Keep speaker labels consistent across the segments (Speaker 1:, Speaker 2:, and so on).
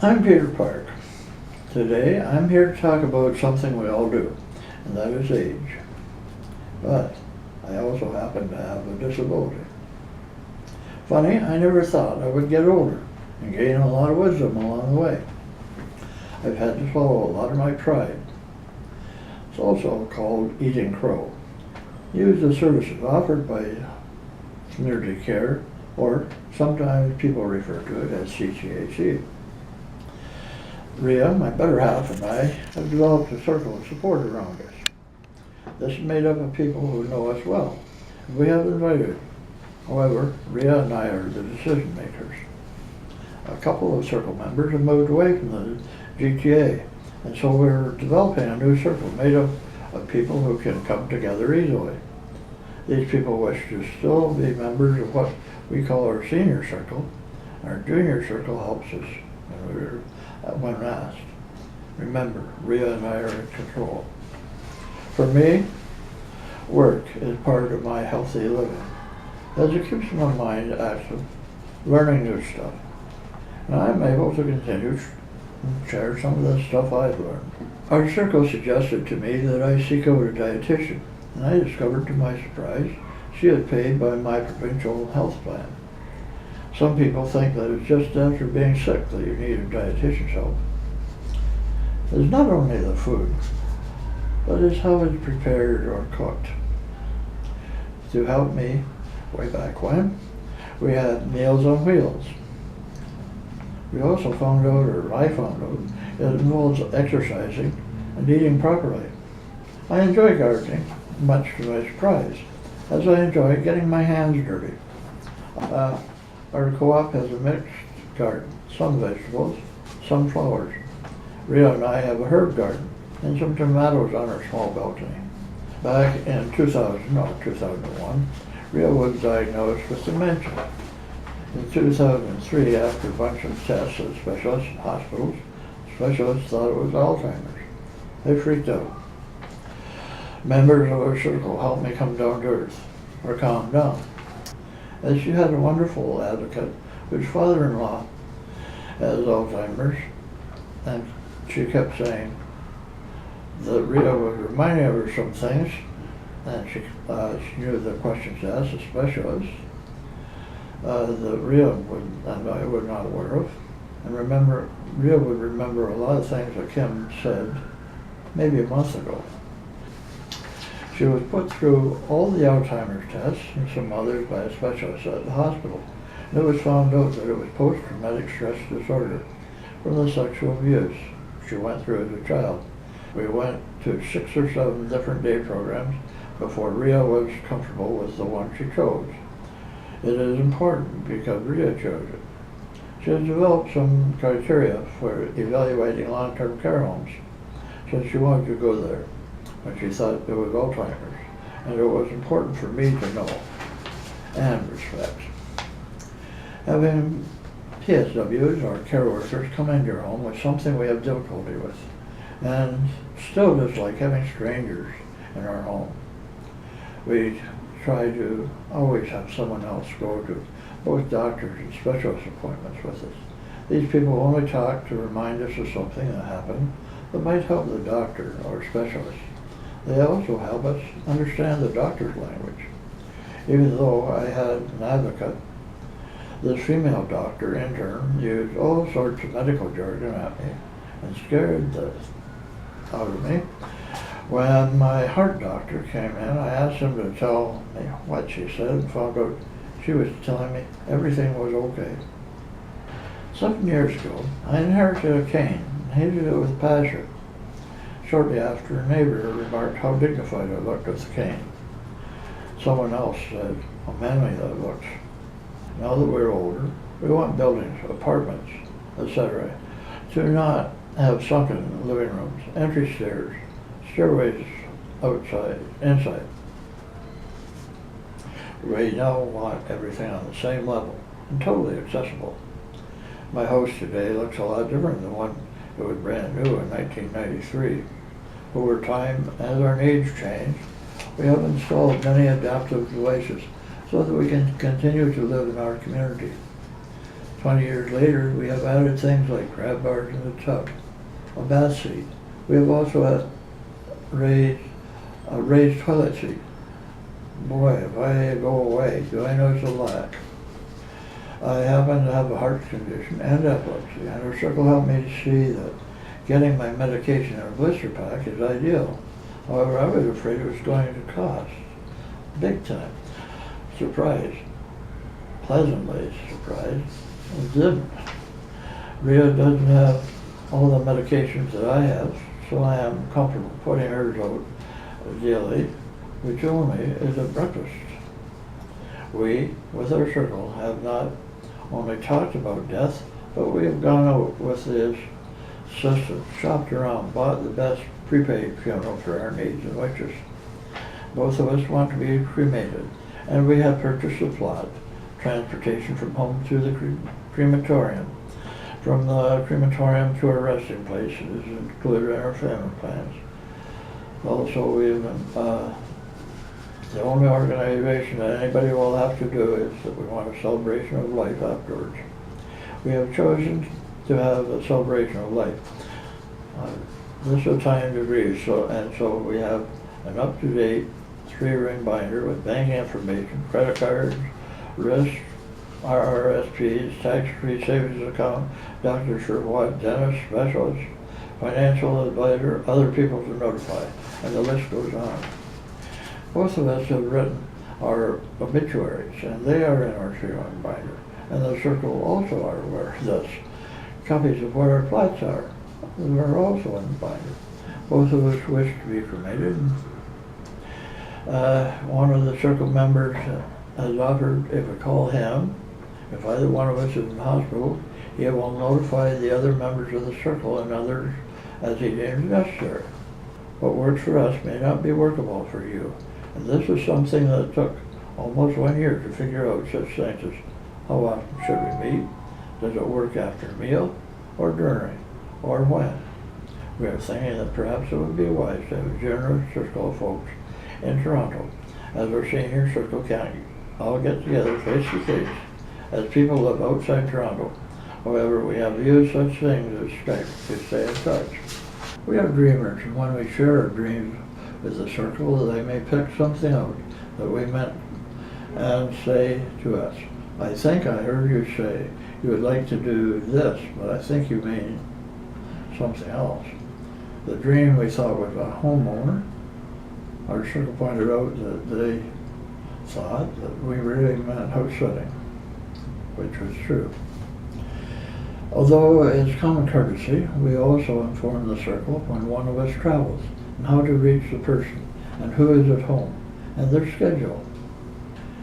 Speaker 1: I'm Peter Park. Today I'm here to talk about something we all do, and that is age. But I also happen to have a disability. Funny, I never thought I would get older and gain a lot of wisdom along the way. I've had to swallow a lot of my pride. It's also called eating crow. Use the services offered by community care, or sometimes people refer to it as CCHC. Rhea, my better half, and I have developed a circle of support around us. This is made up of people who know us well, and we have invited. However, Rhea and I are the decision makers. A couple of circle members have moved away from the GTA, and so we're developing a new circle made up of people who can come together easily. These people wish to still be members of what we call our senior circle. Our junior circle helps us when asked. Remember, Rhea and I are in control. For me, work is part of my healthy living, as it keeps my mind active, learning new stuff. And I'm able to continue to share some of the stuff I've learned. Our circle suggested to me that I seek out a dietitian, and I discovered to my surprise she is paid by my provincial health plan. Some people think that it's just after being sick that you need a dietitian's help. It's not only the food, but it's how it's prepared or cooked. To help me, way back when, we had Meals on Wheels. We also found out, or I found out, it involves exercising and eating properly. I enjoy gardening, much to my surprise, as I enjoy getting my hands dirty. Our co-op has a mixed garden, some vegetables, some flowers. Rhea and I have a herb garden and some tomatoes on our small balcony. Back in 2001, Rhea was diagnosed with dementia. In 2003, after a bunch of tests at specialists and hospitals, specialists thought it was Alzheimer's. They freaked out. Members of our circle helped me come down to earth, or calm down. As she had a wonderful advocate whose father-in-law has Alzheimer's, and she kept saying that Rhea was reminding her of some things, and she knew the questions to ask the specialist that Rhea and I were not aware of. And Rhea would remember a lot of things that Kim said maybe a month ago. She was put through all the Alzheimer's tests and some others by a specialist at the hospital. And it was found out that it was post-traumatic stress disorder from the sexual abuse she went through as a child. We went to 6 or 7 different day programs before Rhea was comfortable with the one she chose. It is important because Rhea chose it. She has developed some criteria for evaluating long-term care homes, since she wanted to go there when she thought it was Alzheimer's, and it was important for me to know and respect. Having PSWs, or care workers, come into your home was something we have difficulty with, and still dislike having strangers in our home. We try to always have someone else go to both doctors and specialist appointments with us. These people only talk to remind us of something that happened that might help the doctor or specialist. They also help us understand the doctor's language. Even though I had an advocate, this female doctor intern used all sorts of medical jargon at me and scared the out of me. When my heart doctor came in, I asked him to tell me what she said and found out she was telling me everything was okay. 7 years ago, I inherited a cane and hated it with passion. Shortly after, a neighbor remarked how dignified I looked with the cane. Someone else said how manly that looked. Now that we're older, we want buildings, apartments, etc., to not have sunken living rooms, entry stairs, stairways outside, inside. We now want everything on the same level and totally accessible. My house today looks a lot different than one that was brand new in 1993. Over time, as our needs change, we have installed many adaptive devices so that we can continue to live in our community. 20 years later, we have added things like grab bars in the tub, a bath seat. We have also had a raised toilet seat. Boy, if I go away, do I notice a lack. I happen to have a heart condition and epilepsy, and our circle helped me to see that getting my medication in a blister pack is ideal. However, I was afraid it was going to cost. Big time. Surprised. Pleasantly surprised. It didn't. Rhea doesn't have all the medications that I have, so I am comfortable putting hers out daily, which only is at breakfast. We, with our circle, have not only talked about death, but we have gone out with this system, shopped around, bought the best prepaid funeral for our needs and wishes. Both of us want to be cremated, and we have purchased a plot, transportation from home to the crematorium. From the crematorium to our resting place is included in our family plans. Also, we've been, the only organization that anybody will have to do is that we want a celebration of life afterwards. We have chosen to have a celebration of life. This is a time to grieve, so we have an up-to-date 3-ring binder with bank information, credit cards, risks, RRSPs, tax-free savings account, Dr. Sherwood, dentist, specialist, financial advisor, other people to notify, and the list goes on. Both of us have written our obituaries, and they are in our 3-ring binder, and the circle also are aware of this. Copies of what our plots are also in the binder. Both of us wish to be cremated. One of the circle members has offered if we call him, if either one of us is in the hospital, he will notify the other members of the circle and others as he deems necessary. What works for us may not be workable for you. And this is something that took almost 1 year to figure out such things as how often should we meet, does it work after a meal, or during, or when. We are thinking that perhaps it would be wise to have a generous circle of folks in Toronto, as our senior circle can all get together face to face as people live outside Toronto. However, we have used such things as Skype to stay in touch. We are dreamers, and when we share our dreams with the circle, they may pick something out that we meant and say to us, I think I heard you say you would like to do this, but I think you mean something else. The dream we thought was a homeowner. Our circle pointed out that they thought that we really meant house sitting, which was true. Although it's common courtesy, we also inform the circle when one of us travels and how to reach the person and who is at home and their schedule.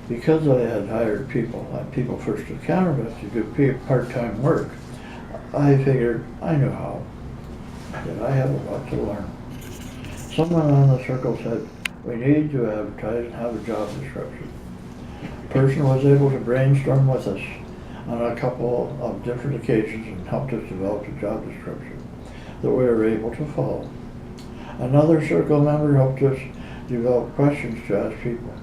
Speaker 1: Because I had hired people at People First of Canada to do part-time work, I figured I knew how, that I have a lot to learn. Someone on the circle said, we need to advertise and have a job description. The person was able to brainstorm with us on a couple of different occasions and helped us develop a job description that we were able to follow. Another circle member helped us develop questions to ask people.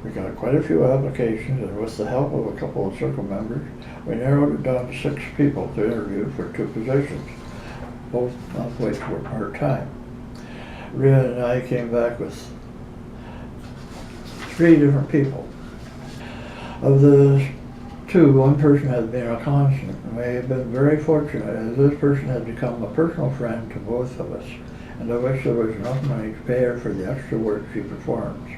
Speaker 1: We got quite a few applications, and with the help of a couple of circle members, we narrowed it down to 6 people to interview for 2 positions, both of which were part-time. Rhea and I came back with 3 different people. Of the 2, one person has been a constant, and we have been very fortunate as this person has become a personal friend to both of us, and I wish there was enough money to pay her for the extra work she performs.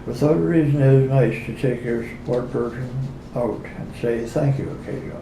Speaker 1: Without a reason, it is nice to take your support person out and say thank you occasionally.